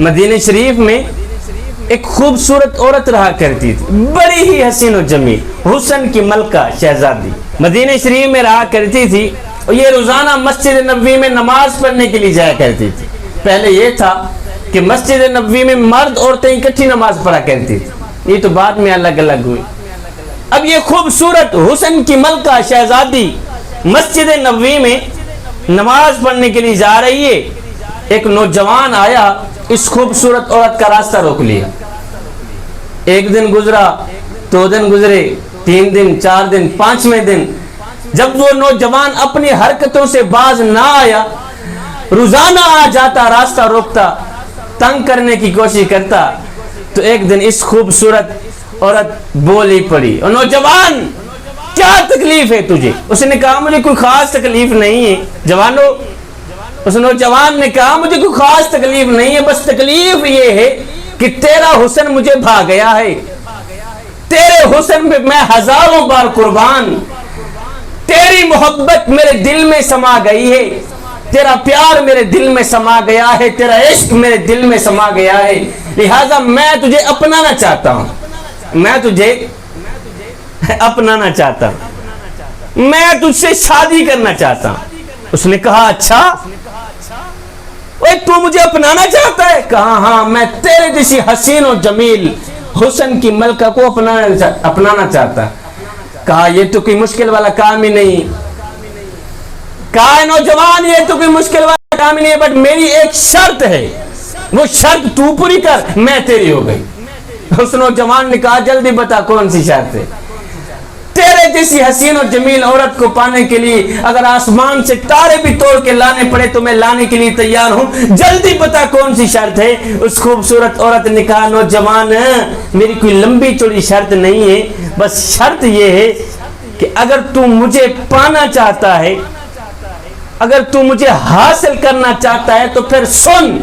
مدینہ شریف میں ایک خوبصورت عورت رہا کرتی تھی، بڑی ہی حسین و جمیل، حسن کی ملکہ شہزادی مدینہ شریف میں رہا کرتی تھی، اور یہ روزانہ مسجد نبوی میں نماز پڑھنے کے لیے جایا کرتی تھی۔ پہلے یہ تھا کہ مسجد نبوی میں مرد عورتیں اکٹھی نماز پڑھا کرتی تھی، یہ تو بعد میں الگ الگ ہوئی۔ اب یہ خوبصورت حسن کی ملکہ شہزادی مسجد نبوی میں نماز پڑھنے کے لیے جا رہی ہے، ایک نوجوان آیا، اس خوبصورت عورت کا راستہ روک لیا۔ ایک دن گزرا، 2 دن گزرے، 3 دن، 4 دن، 5ویں دن جب وہ نوجوان اپنی حرکتوں سے باز نہ آیا، روزانہ آ جاتا، راستہ روکتا، تنگ کرنے کی کوشش کرتا، تو ایک دن اس خوبصورت عورت بولی پڑی، اور نوجوان کیا تکلیف ہے تجھے؟ اس نے کہا مجھے کوئی خاص تکلیف نہیں ہے جوانو۔ اس نوجوان نے کہا مجھے کوئی خاص تکلیف نہیں ہے، بس تکلیف یہ ہے کہ تیرا حسن مجھے بھا گیا ہے، تیرے حسن پہ میں ہزاروں بار قربان، تیری محبت میرے دل میں سما گئی ہے، تیرا پیار میرے دل میں سما گیا ہے، تیرا عشق میرے دل میں سما گیا ہے، لہذا میں تجھے اپنانا چاہتا ہوں، میں تجھے اپنانا چاہتا ہوں، میں تجھ سے شادی کرنا چاہتا ہوں۔ اس نے کہا اچھا، تو مجھے اپنانا چاہتا ہے؟ کہا ہاں، میں تیرے جیسی حسین و جمیل حسن کی ملکہ کو اپنانا چاہتا۔ کہا یہ تو کوئی مشکل والا کام ہی نہیں، کہا نوجوان یہ تو کوئی مشکل والا کام ہی نہیں، بٹ میری ایک شرط ہے، وہ شرط تو پوری کر، میں تیری ہو گئی۔ اس نوجوان نے کہا جلدی بتا کون سی شرط ہے؟ تیرے جیسی حسین و جمیل عورت کو پانے کے لیے اگر آسمان سے تارے بھی توڑ کے لانے پڑے تو میں لانے کے لیے تیار ہوں، جلدی بتا کون سی شرط ہے؟ اس خوبصورت عورت نے کہا نوجوان میری کوئی لمبی چوڑی شرط نہیں ہے، بس شرط یہ ہے کہ اگر تو مجھے پانا چاہتا ہے، اگر تو مجھے حاصل کرنا چاہتا ہے تو پھر سن،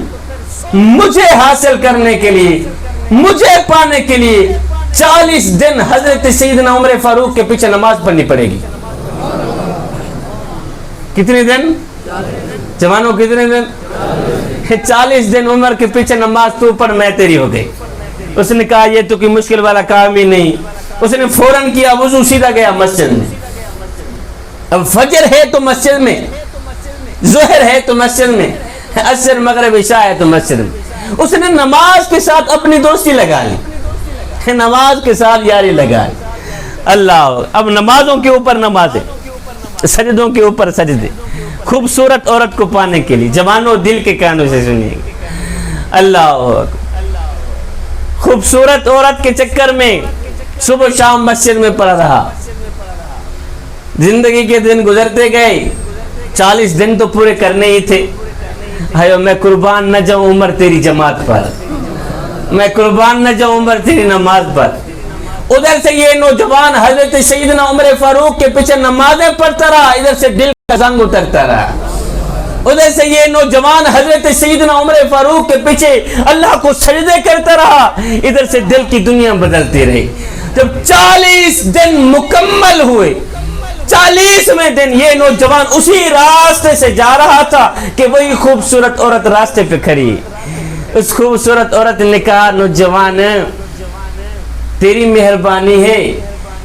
مجھے حاصل کرنے کے لیے، مجھے پانے کے لیے 40 دن حضرت سیدنا عمر فاروق کے پیچھے نماز پڑھنی پڑے گی۔ کتنے دن جوانوں؟ کتنے دن؟ 40 دن عمر کے پیچھے نماز تو پڑھ، میں تیری ہو گئی۔ اس نے کہا یہ تو کوئی مشکل والا کام ہی نہیں۔ اس نے فوراً کیا وضو، سیدھا گیا مسجد میں۔ اب فجر ہے تو مسجد میں، ظہر ہے تو مسجد میں، عصر مغرب عشاء ہے تو مسجد میں۔ اس نے نماز کے ساتھ اپنی دوستی لگا لی، نماز کے ساتھ یاری لگا لی۔ اللہ، اب نمازوں کے اوپر نمازیں، سجدوں کے اوپر سجدے، خوبصورت عورت کو پانے کے لیے جوانوں دل کے کانوں سے سنیے گے۔ اللہ، خوبصورت عورت کے چکر میں صبح شام مسجد میں پڑا رہا، زندگی کے دن گزرتے گئے، 40 دن تو پورے کرنے ہی تھے۔ ہائے میں قربان نہ جاؤں عمر تیری جماعت پر، میں قربان نہ جاؤں عمر تیری نماز پر۔ ادھر سے یہ نوجوان حضرت سیدنا عمر فاروق کے پیچھے نمازیں پڑھتا رہا، ادھر سے دل کا زنگ اترتا رہا۔ ادھر سے یہ نوجوان حضرت سیدنا عمر فاروق کے پیچھے اللہ کو سجدے کرتا رہا، ادھر سے دل کی دنیا بدلتی رہی۔ جب 40 دن مکمل ہوئے، 40ویں دن یہ نوجوان اسی راستے سے جا رہا تھا کہ وہی خوبصورت عورت راستے پہ کھڑی۔ اس خوبصورت عورت نے کہا نوجوان تیری مہربانی ہے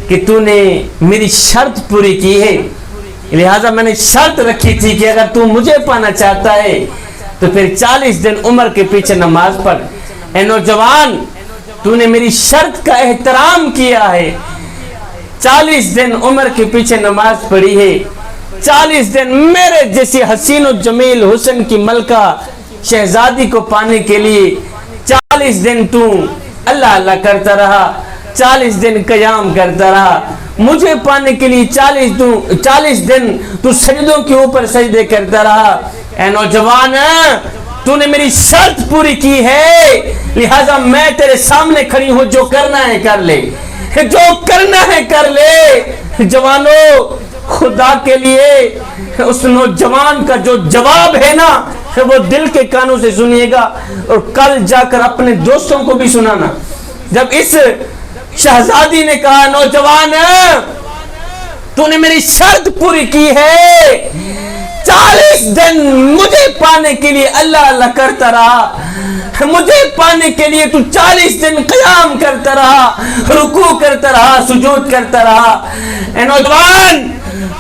کہ تو نے میری شرط پوری کی ہے، لہٰذا میں نے شرط رکھی تھی کہ اگر تو مجھے پانا چاہتا ہے تو پھر 40 دن عمر کے پیچھے نماز پڑھ۔ اے نوجوان تو نے میری شرط کا احترام کیا ہے، 40 دن عمر کے پیچھے نماز پڑھی ہے، 40 دن میرے جیسی حسین و جمیل حسن کی ملکہ شہزادی کو پانے کے لیے 40 دن تو اللہ اللہ کرتا رہا، 40 دن قیام کرتا رہا، مجھے پانے کے لیے 40 دن تو سجدوں کے اوپر سجدے کرتا رہا۔ اے نوجوان تو نے میری شرط پوری کی ہے، لہذا میں تیرے سامنے کھڑی ہوں، جو کرنا ہے کر لے، جو کرنا ہے کر لے۔ جوانوں خدا کے لیے اس نوجوان کا جو جواب ہے نا وہ دل کے کانوں سے سنیے گا، اور کل جا کر اپنے دوستوں کو بھی سنانا۔ جب اس شہزادی نے کہا نوجوان تو نے میری شرط پوری کی ہے، 40 دن مجھے پانے کے لیے اللہ اللہ کرتا رہا، مجھے پانے کے لیے تو 40 دن قیام کرتا رہا، رکوع کرتا رہا، سجود کرتا رہا۔ اے نوجوان،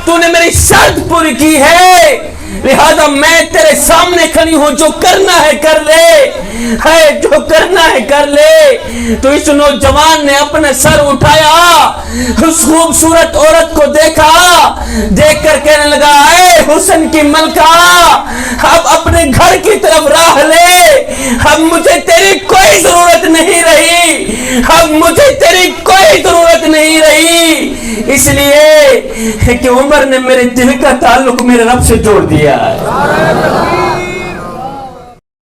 تو نے میری شرط پوری کی ہے، لہذا میں تیرے سامنے کھڑی ہوں، جو کرنا ہے کر لے، جو کرنا ہے کر لے۔ تو اس نوجوان نے اپنا سر اٹھایا، اس خوبصورت عورت کو دیکھا، دیکھ کر کہنے لگا اے حسن کی ملکہ، اب اپنے گھر کی طرف راہ لے، اب مجھے تیری کوئی ضرورت نہیں رہی، اب مجھے تیری کوئی ضرورت نہیں رہی، اس لیے کہ عمر نے میرے دل کا تعلق میرے رب سے جوڑ دیا ہے۔